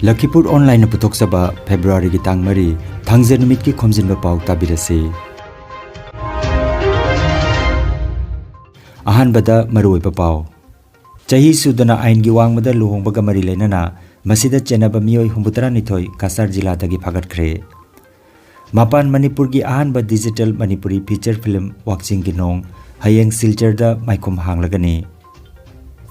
Lakhipuronline putoksaba February gi tang mari thangje numit ki Khomjinba Pao tabirase. Ahanbada maruoiba Pao. Chahi sudana ain gi wangmada luhongbaga mari leinana masida chenaba mioi humbutara nithoi Kasar jila dagi phagatkhre. Mapan Manipur gi ahanba digital Manipuri feature film Wakching gi nong hayeng silchar da maikum hanglagani.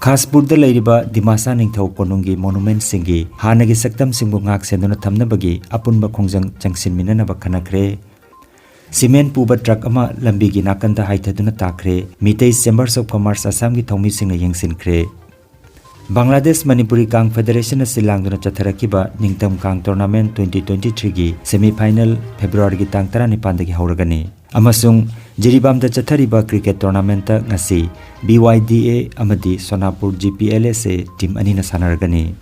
Khasburda leiriba Dimasa ningthau konungi monument singi hanagi saktam singbu ngak senduna thamnabagi apunba khongjang changsin minanaba khanakre. Cement puba truck ama lambi gi nakanda haithaduna takre. Mitei Chambers of Commerce Assam gi thongmi singna yengsinkre. Bangladesh Manipuri Kang Federation silangduna chatharakiba ningtam Kang Tournament 2023 gi semi final February gi tang 19 dagi hauragani. Amasung Jiribamda chathariba cricket tournament ta ngasi BYDA amadi Sonapur GPLSA team anina sanaragani.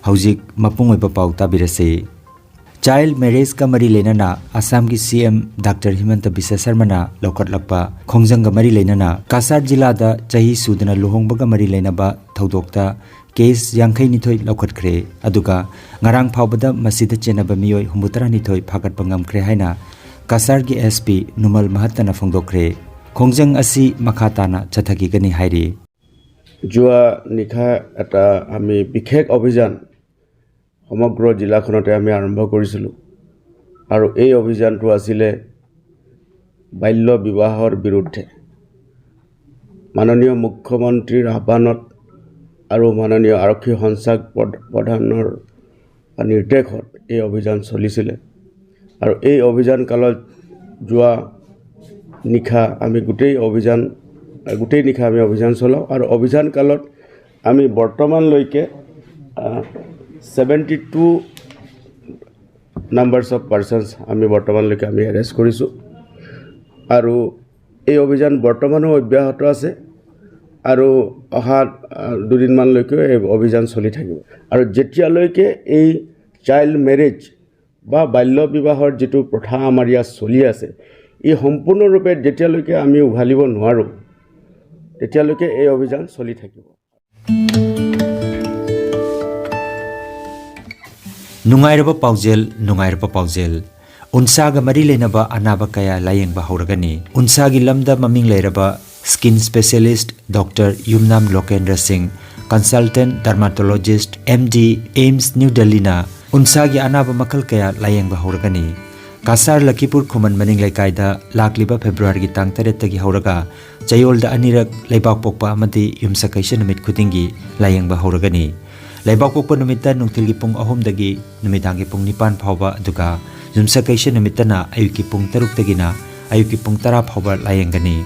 Haujik mapung oiba pau tabirase. Child marriage ka mari lenana Assam gi CM Dr. Himanta Biswa Sarma na laukatlakpa khongjang ga mari lenana Kasar jila da chahi sudana luhongba ga mari lenaba thodokta case yangkhai nithoi laukatkre aduga ngarang phawbada masida chenaba mioi humbutara nithoi phagatpa ngamkre haina Kasar gi SP Numal Mahatana phongdokre khongjang asi makhatana chathagi gani hairi jua nikha eta ami bikhek অভিযান সমগ্ৰ জিলাখনতে আমি আৰম্ভ কৰিছিলো আৰু এই অভিযানটো আছিল বাল্য বিবাহৰ বিৰুদ্ধে মাননীয় মুখ্যমন্ত্ৰীৰ আহ্বানত আৰু মাননীয় আৰক্ষী সঞ্চালক প্ৰধানৰ নিৰ্দেশত এই অভিযান চলিছিল আৰু এই অভিযান কালত জুৱা নিখা আমি গোটেই নিখা আমি অভিযান চলাও আৰু অভিযান কালত আমি বৰ্তমানলৈকে 72 numbers of persons আমি বৰ্তমানলৈকে আমি এৰেষ্ট কৰিছো আৰু এই অভিযান বৰ্তমানো অব্যাহত আছে আৰু অহা দুদিনমানলৈকে এই অভিযান চলি থাকিব আৰু যেতিয়ালৈকে এই চাইল্ড মেৰেজ বা বাল্য বিবাহৰ যেটো প্ৰথা আমাৰ ইয়াত চলি আছে এই সম্পূৰ্ণৰূপে যেতিয়ালৈকে আমি উঘালিব নোৱাৰো তেতিয়ালৈকে এই অভিযান চলি থাকিব Nungairaba paujel unsaga mari lenaba anaba kaya layengba hauragani unsagi lamda maming leiraba skin specialist Dr. Yumnam Lokendra Singh consultant dermatologist MD AIMS New Delhi na unsagi anaba makal kaya layengba hauragani Kasar Lakhipur Khuman maning leikaida lakliba February gi tang 3 tagi hauraga chayolda anirak leibak pokpa amati yumsakaisha namit khudingi layengba hauragani Laibak pokpa numita nungtilgi pung 3 dagi numidangi pung 9 phawba aduga yumsakaisha numitana ayuki pung 3 dagina ayuki pung 10 phawba layengani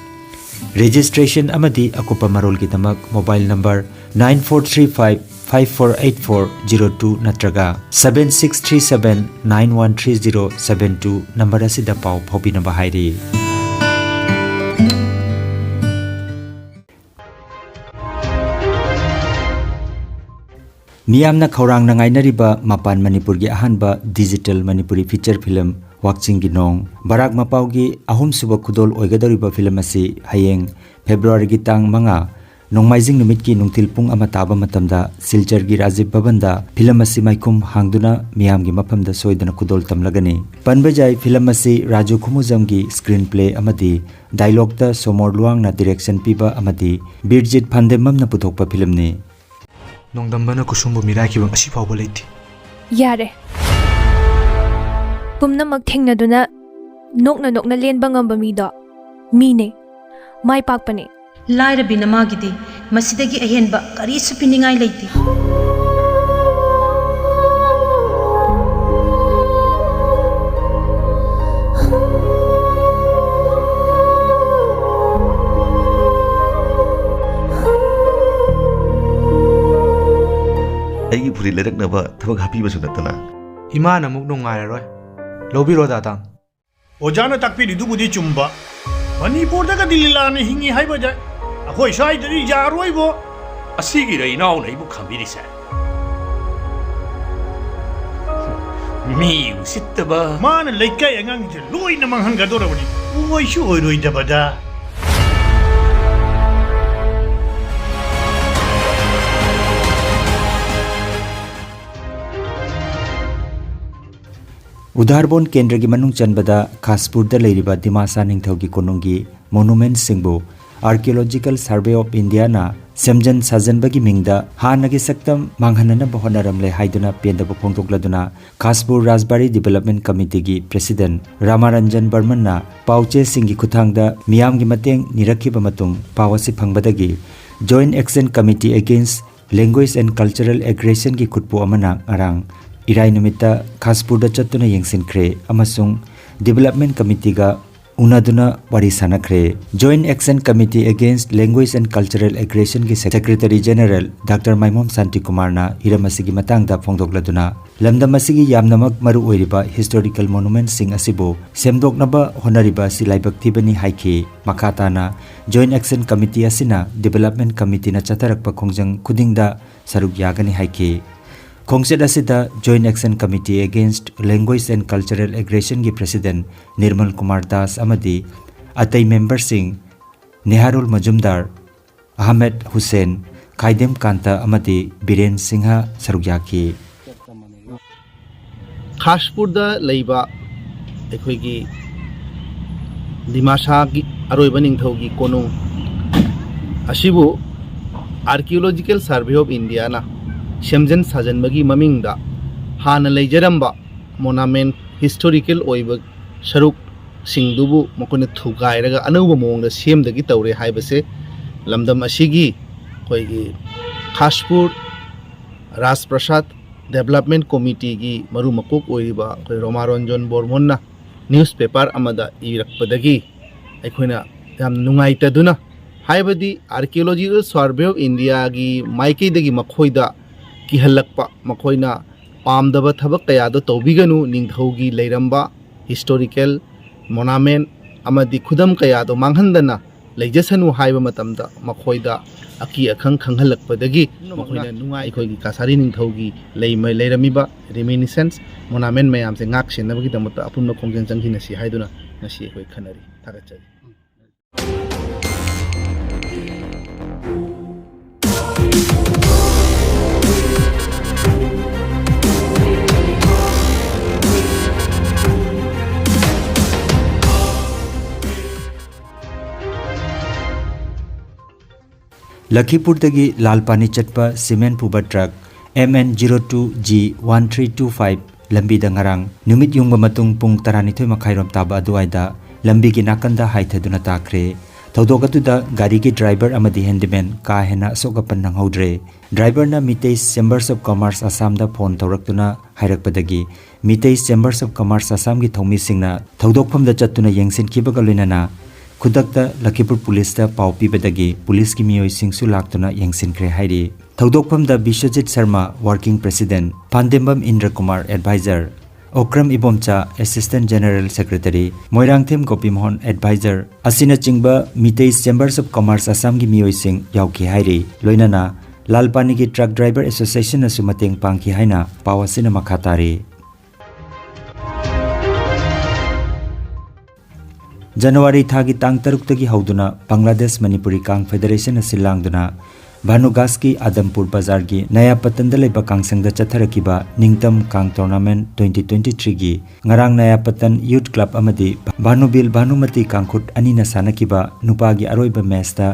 registration amadi akupa marol gi tamak mobile number 9435548402 natraga 7637913072 number asida paw phobina bahairi Miyamna khaurang nangai nariba Mapan Manipur gi ahanba digital Manipuri feature film Wakching gi nong Barak Mapau gi ahum suba khudol oigadariba film asi hayeng February gi tang 5 nongmaijing numit ki nungtil pung ama taba matamda Silchar gi Rajiv Bhavan da film asi maikum hangduna miyam gi maphamda soidana khudol tamlagani panbajai film asi Raju Khumujam gi screenplay amadi dialogue ta Somor Luang na direction piba amadi Birjit Phandemam na puthokpa film ni Nongdambana kusumbu mirai ki bang asi phawba leiti Yare Pumnamak thengnaduna nokna lenba ngamba mi do mine mai pakpane Laira binamagidi masidagi ahenba karisu piningai leiti Aigi puri lerak naba thawak happy basu natana Imana muk nungairaroi lobiro dadang Ojana takpi dudubudi chumba Manipur daga dililane hingi haibaja Akoi saidari jaroi bo Asigi ra inaw na ibu khambiri sa Mi usittaba Mana laikai angang je loi na manghangadora bani Uoi shu oiroi dabada उधारबोन केंद्र की मनुंग चनबदा खासपुर द लेरिबा दिमासा निंगथौगी कोनुंगी monument सिंगबो आर्कियोलॉजिकल सर्वे ऑफ इंडिया ना सेमजन साजनबगी मिंगदा हानगी सक्तम मांगहनना बहोनरमले हाइदुना पेंदब फोंदोक्लदुना खासपुर राजबारी डेवलपमेंट कमिटी की प्रेसिडेंट रामारंजन बर्मन ना पाउचे सिंगी खुथांगदा मियाम की मतेंग निरखिबा मतुंग पावसी फंगबदगी joint action committee against language and cultural aggression की खुटपो अमना अरांग इराई नुमित्ता खासपुर चत्तुना येंसिनख्रे अमसुंग डेवलपमेंट कमिटी का उनादुना वारी सानख्रे joint action committee against language and cultural aggression की secretary general doctor Maimom Shanti Kumar ना हिरमसिगी मतंगदा फोंदोक्लदुना लमदमसिगी यामनमक मरु ओइरिबा हिस्टोरिकल मोनुमेंट सिंग असिबो सेमदोकनबा होनरिबा सि लाइबक थिबनी हाइखे मखाताना जॉइंट एक्शन कमिटी असिना डेवलपमेंट कमिटी ना चतरकपा खोंजंग खुदिंगदा सरुक यागनी हाइखे खोंगसेट असिदा joint action committee against language and cultural aggression की प्रेसिडेंट निर्मल कुमार दास अमदी अतई मेंबर सिंह नेहारुल मजुमदार अहमद हुसैन खाइदेम कांता अमदी बीरेन सिंह सरुक याखी खासपुर दा लैबा एखोइगी दिमासा की अरोइबा निंगथौगी कोनु असिबु आर्कियोलॉजिकल सर्वे ऑफ इंडिया ना सेमजन साजनबगी ममिंगदा हाना लेजरंबा मोनामेंट हिस्टोरिकल ओइबा सरुक सिंगदुबु मकोने थुगाइरगा अनौबा मोंगदा सेमदगी तौरे हाइबसे लमदम असिगी कोइगी खासपुर राजप्रसाद डेवलपमेंट कमिटी की मरु मकोक ओइबा कोइ रोमारंजन बोरमोनना न्यूज़पेपर अमदा इरकपदगी अखोइना याम नुंगाइतदुना हाइबदी आर्कियोलॉजिकल सर्वे ऑफ इंडिया की माइकेदगी मखोइदा की हल्लकपा मखोइना पामदबा थबक कयादो तौबिगनु निंगथौगी लेरंबा हिस्टोरिकल मोनामेंट अमदी खुदम कयादो मांगहंदना लेजसनु हाइबा मतमदा मखोइदा अकी अखंग खंगहलकपदगी मखोइना नुंगाई खोइगी कासारी निंगथौगी लेरमिबा रेमिनिसेंस मोनामेंट मयाम से ngak senabagi damata apunna khongjang janghi nasi haiduna nasi khoi khanari thagachari Lakhipur तगी लालपानी चटपा सीमेंट पुबा ट्रक MN02G1325 लंबी दंगरांग नुमित युंग मतुंग पुंग तरानिथोय मखाइरोम ताबा दुआइदा लंबी की नाकंदा हाइथदुना ताखरे थौदोगतुदा गाड़ी की ड्राइवर अमदी हैंडमैन का हेना सोगपन नंगहौद्रे driver Mitesh chambers of commerce Assam दा फोन तौरक्तुना हाइरकपदगी Mitesh chambers of commerce Assam की थौमी सिंगना थौदोकफम दा चत्तुना येंसिनखिबगा लोइनाना खुदकता लखीपुर पुलिस दा पाव पीबदगी पुलिस की मियोय सिंगसु लाक्तुना येंसिनख्रे हाइरि थौदोकफम दा Biswajit Sharma working president Pandembam Indra Kumar adviser Okram Ibomcha assistant general secretary Moirangthem Gopimohan adviser असिना चिंगबा Mitesh chambers of commerce Assam की मियोय सिंग याउखि हाइरि लोइनाना लालपानी की ट्रक ड्राइवर एसोसिएशन असु मतेंग पांखि हाइना पावसिना मखातारि जनवरी थागी तांग तरुक्तगी हौदुना बांग्लादेश मणिपुरी कांग फेडरेशन सिलांगदुना भानुगास की आदमपुर बाजार की नया पतन लेबा कांगसंग चथरकिबा निंगतम कांग टूर्नामेंट 2023 की ngarang नया पतन यूथ क्लब अमदी भानुबिल भानुमती कांगखुट अनिना सानकिबा नुपागी अरोइबा मैचता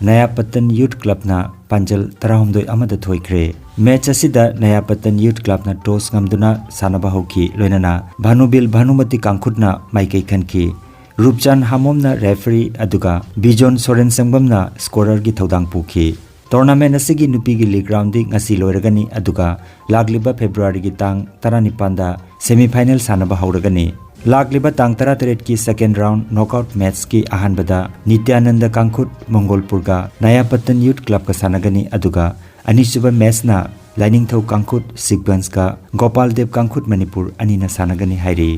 नया पतन यूथ क्लब ना पंजल 13 अमदा थोइख्रे मैच असिदा नया पतन यूथ क्लब ना टॉस ngamduna सानबा हौखी लोइनाना भानुबिल भानुमती कांगखुटना माइकै खनखी रूपचांद हामोमना रेफरी अदुगा बिजोन सोरेन संगबमना स्कोरर की थौदांग पुखी टूर्नामेंट असिगी नुपी की लीग राउंड ngasi लोइरगनी अदुगा लागलिबा फेब्रुआरी की तांग 19 दा सेमीफाइनल सानबा हौरगनी लागलिबा तांग 13 की सेकेंड राउंड नॉकआउट मैच की अहानबदा नित्यानंद कांगखुट मंगोलपुरगा नया पतन यूथ क्लब का सानगनी अदुगा अनिसुबा मैच ना लाइनिंगथौ कांगखुट सिक्वेंस का गोपाल देव कांगखुट मणिपुर अनिना सानगनी हाइरि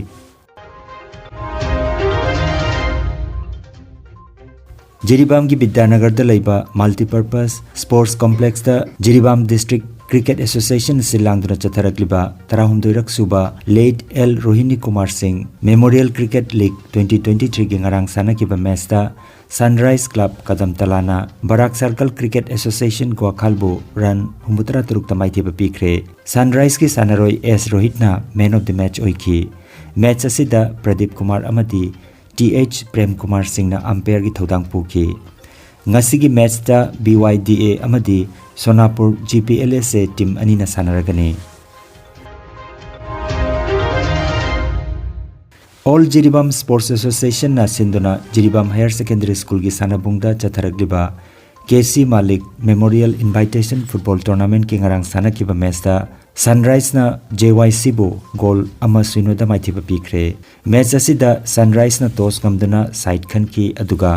जिरीबाम की विद्यानगर लेबा multipurpose sports complex Jiribam district cricket association सिलांगदुना चथरकलिबा 13 सुबा late L Rohini Kumar Singh memorial cricket league 2023 की ngarang सानकिबा मैचता सनराइज क्लब कदम तलाना बराक सर्कल क्रिकेट एसोसिएशन ग्वाखालबो रन 73 तमाइथेबा पीख्रे सनराइज की सानरोय एस रोहितना मैन ऑफ द मैच ओइखी मैच असिदा प्रदीप कुमार अमदी TH प्रेम कुमार सिंह ना अंपायर की थौदांग पुखी ngasi मैच दा BYDA अमदी सोनापुर GPLS से टीम अनि ना सानरगनी All Jiribam Sports Association na sinduna Jiribam Higher Secondary School ki sanabungda chatharagliba KC Malik Memorial Invitation Football Tournament ki ngarang sanakiba match da Sunrise na JYC bo goal ama suinoda maithiba pikre match asida Sunrise na toss ngamduna side khan ki aduga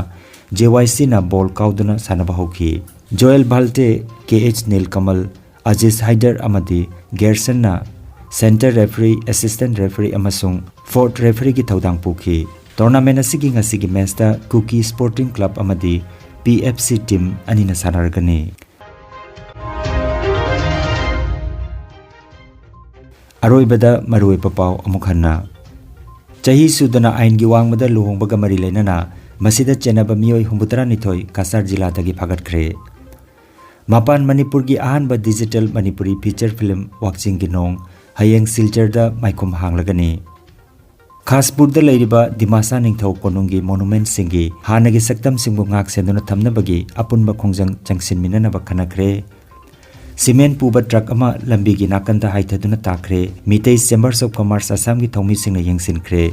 JYC na ball kauduna sanaba hoki Joel Balte KH Nilkamal Aziz Haider amadi Gerson na Center referee, assistant referee amasung fourth referee ki thaudang pukhi tournament asigi ngasigi match da Cookie Sporting Club amadi PFC team anina sanargani aroibada maroi papau amukhanna chahi sudana ain gi wangmada luhongbaga mari leinana masida chenaba miyoi humbutara nithoi kasar jila dagi phagatkhre mapan manipur gi ahanba digital manipuri feature film watching gi nong hayeng silchar da maikum hanglagani khasbur da leiriba dimasa ningthau konungi monument singi hanagi saktam singbu ngak senduna thamnabagi apunba khongjang changsin minana ba khanakre cement puba truck ama lambi gi nakanda haithaduna takre mitei chambers of commerce assam gi thomi singna yengsinkre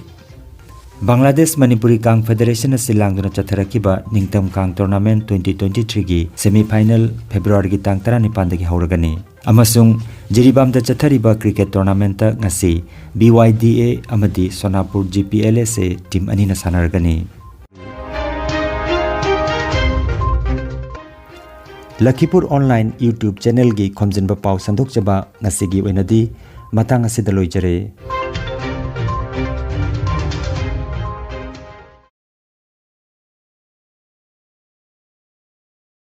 Bangladesh Manipuri Kang Federation silangduna chatharakiba ningtam kang tournament 2023 gi semi final February gi tang 19 dagi hauragani amasung Jiribam da chathariba cricket tournament ta ngasi BYDA amadi Sonapur GPLS team ani na sanargani Lakhipur online YouTube channel gi Khomjinba Pao sandok chaba ngasi gi oinadi matang asidaloi jare